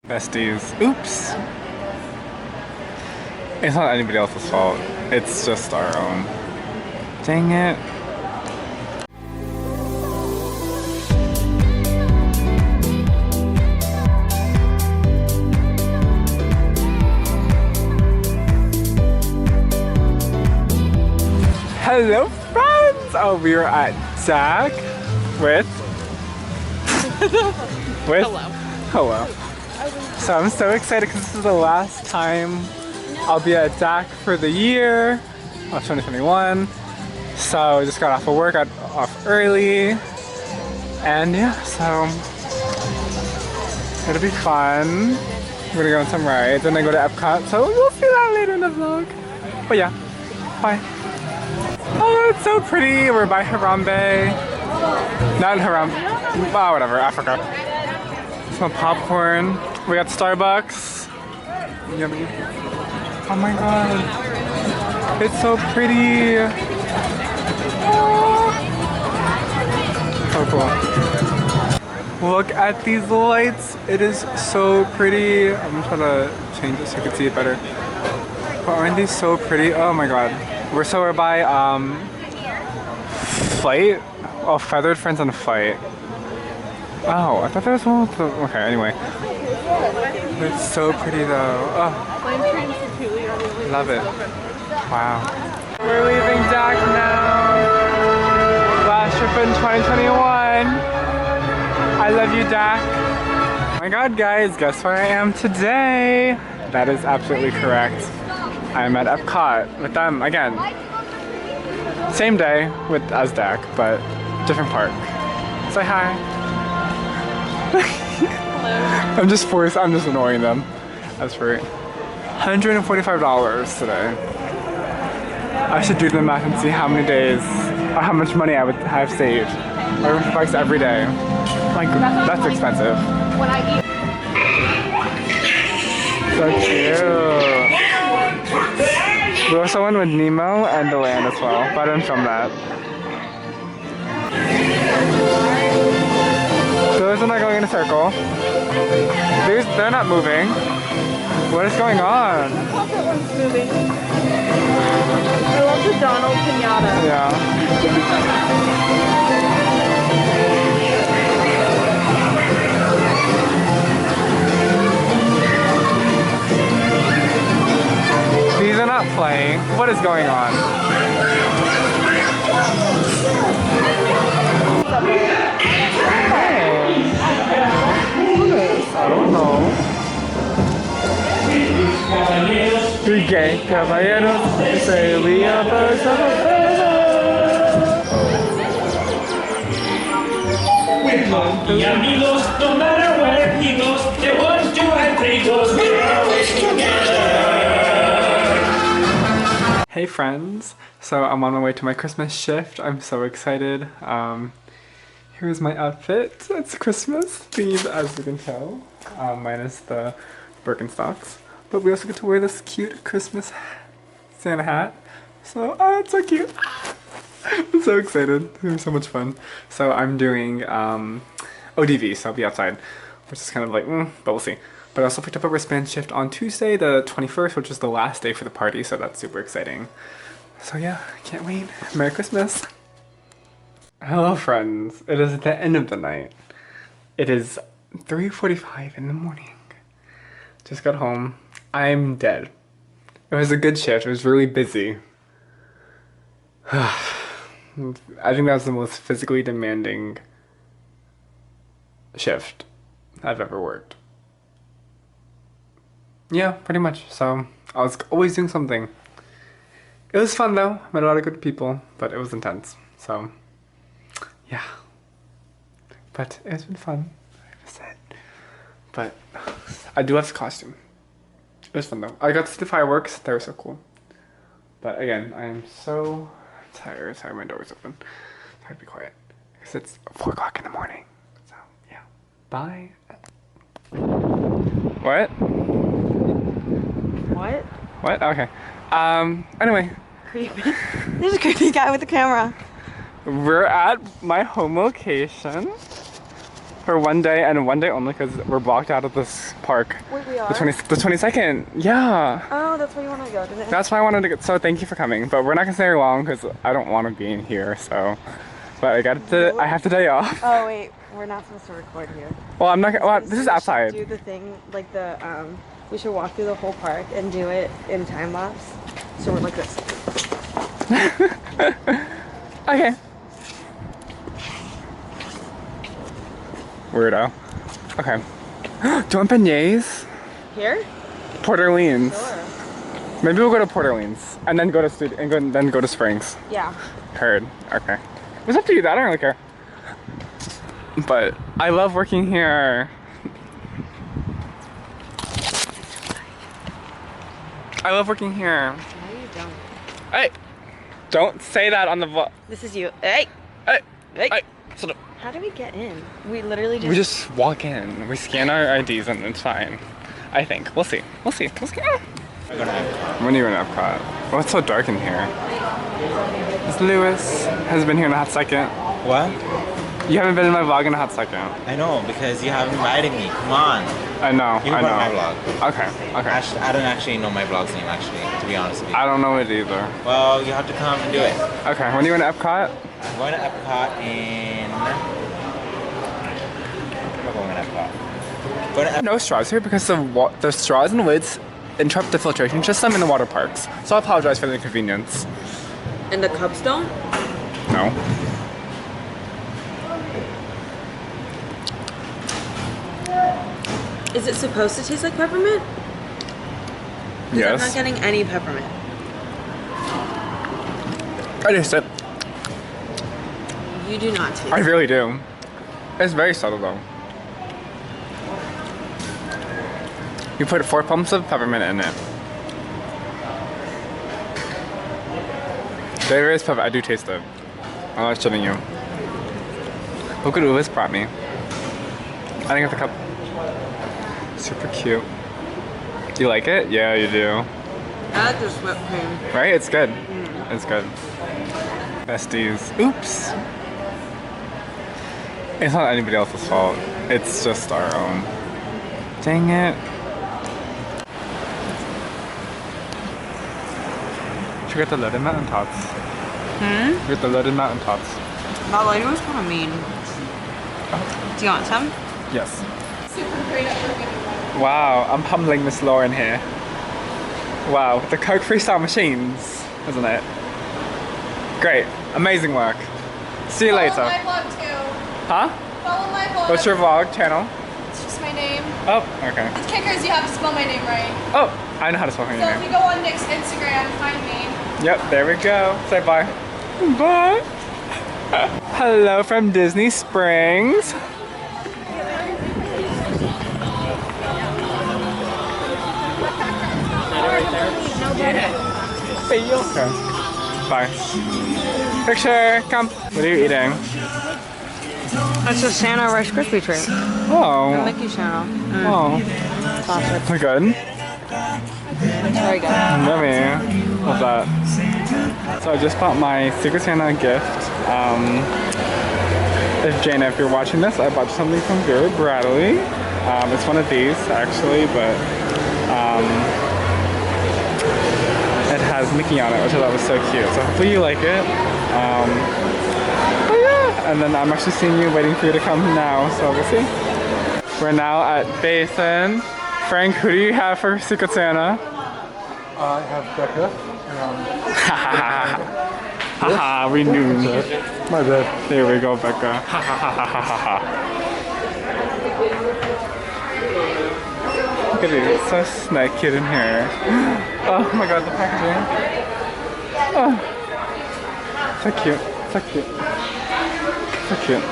Besties. Oops. It's not anybody else's fault. It's just our own. Dang it. Hello friends! Oh, we are at Zach with... Hello. So I'm so excited because this is the last time I'll be at Zach for the year of 2021. So I just got off of work, got off early. And yeah, so it'll be fun. We're gonna go on some rides and then go to Epcot. So you'll see that later in the vlog. But yeah, bye. Oh, it's so pretty. We're by Harambe. Not in Harambe. Oh, whatever. I forgot. Some popcorn. We got Starbucks. Yummy. Oh my god. It's so pretty. Oh. So cool. Look at these lights. It is so pretty. I'm trying to change it so you can see it better. But aren't these so pretty? Oh my god. We're by Flight? Oh, Feathered Friends on Flight. Oh, I thought there was one with the... Okay, anyway. It's so pretty though. Oh. Love it. Wow. We're leaving Dak now. Last trip in 2021. I love you, Dak. Oh my god, guys, guess where I am today? That is absolutely correct. I'm at Epcot with them again. Same day with as Dak, but different park. Say hi. Hello. I'm just annoying them. That's right. $145 today. I should do the math and see how many days or how much money I would have saved. $145 every day. Like, that's expensive. So cute. We also went with Nemo and the land as well, but I didn't film that. Those are not going in a circle. They're not moving. What is going on? The puppet one's moving. I love the Donald pinata. Yeah. These are not playing. What is going on? Hey. What is? I don't know. Three gay caballeros say we are birds of a feather. No matter where he goes, the 1, 2, and 3 goes, we're always together. Hey friends, so I'm on my way to my Christmas shift. I'm so excited. Here's my outfit. It's Christmas themed, as you can tell, minus the Birkenstocks. But we also get to wear this cute Christmas Santa hat. So, oh, it's so cute. I'm so excited. It's gonna be so much fun. So I'm doing ODV, so I'll be outside, which is kind of like, but we'll see. But I also picked up a wristband shift on Tuesday, the 21st, which is the last day for the party, so that's super exciting. So yeah, I can't wait. Merry Christmas. Hello friends, it is the end of the night. It is 3:45 in the morning. Just got home. I'm dead. It was a good shift, it was really busy. I think that was the most physically demanding shift I've ever worked. Yeah, pretty much. So I was always doing something. It was fun though. Met a lot of good people, but it was intense. So yeah. But it's been fun. Like I said. But I do have the costume. It was fun though. I got to see the fireworks. They were so cool. But again, I am so tired. Sorry, my door is open. I have to be quiet. Because it's 4 o'clock in the morning. So yeah. Bye. What? What? What? Okay. Anyway. Creepy. There's a creepy guy with a camera. We're at my home location. for one day and one day only because we're blocked out of this park. Wait, we are? The 22nd. Yeah. Oh, that's where you want to go today. That's why I wanted to get. So thank you for coming, but we're not gonna stay very long because I don't want to be in here. So, but I have the day off. Oh wait, we're not supposed to record here. Well, I'm not. Well, this is We should outside. do the thing like the we should walk through the whole park and do it in time lapse. So we're like this. Okay. Weirdo. Okay. Do you want beignets? Here? Port Orleans. Sure. Maybe we'll go to Port Orleans and then go to then go to Springs. Yeah. Heard. Okay. It's up to you. I don't really care. But I love working here. I love working here. No, you don't. Hey! Don't say that on the vlog. This is you. Hey! Hey! Hey! Hey! Shut up. How do we get in? We literally just... We just walk in. We scan our IDs and it's fine. I think. We'll see. We'll see. We'll see. When are you in Epcot? Oh, it's so dark in here. This Lewis has been here in a hot second. What? You haven't been in my vlog in a hot second. I know, because you haven't invited me. Come on. I know. You I can know. my vlog. Okay. Okay. Actually, I don't actually know my vlog's name, actually, to be honest with you. I don't know it either. Well, you have to come and do it. Okay. When are you in Epcot? I'm going to Epcot in... I'm going to Epcot. Going to No straws here because the straws and lids interrupt the filtration system in the water parks. So I apologize for the inconvenience. And the cups don't? No. Is it supposed to taste like peppermint? I'm not Yes. getting any peppermint. I taste it. You do not taste I really do. It's very subtle though. You put 4 pumps of peppermint in it. There is pepper. I do taste it. I'm not shitting you. Look what Ulis brought me. I didn't get the cup. Super cute. Do you like it? Yeah, you do. I like this whipped cream. Right? It's good. It's good. Besties. Oops. It's not anybody else's fault. It's just our own. Dang it. Should we get the loaded mountain tots? Get the loaded mountain tots. That lady was kind of mean. Do you want some? Yes. Wow, I'm pummeling Miss Lauren here. Wow, the Coke freestyle machines, isn't it? Great, amazing work. See you later. Follow my vlog too. Huh? Follow my vlog. What's your vlog channel? It's just my name. Oh, okay. The kicker is you have to spell my name right. Oh, I know how to spell your So if name. you go on Nick's Instagram, find me. Yep, there we go. Say bye. Bye. Hello from Disney Springs. Hey, you. Okay. Bye. Picture, come. What are you eating? It's a Santa Rice Krispie treat. Oh. Mickey Santa. Oh. Classic. Is it good? It's very good. Yummy. What's that? So I just bought my Secret Santa gift. If Jana, if you're watching this, I bought something from Vera Bradley. It's one of these actually, but it has Mickey on it, which I thought was so cute. So hopefully you like it. But yeah, and then I'm actually seeing you, waiting for you to come now, so we'll see. We're now at Basin. Frank, who do you have for Secret Santa? I have Becca. Haha, we knew. My bad. There we go, Becca. Ha ha ha ha ha ha. Look at it, it's so snug cute in here. Oh my god, the packaging. Oh, so cute, so cute. So cute.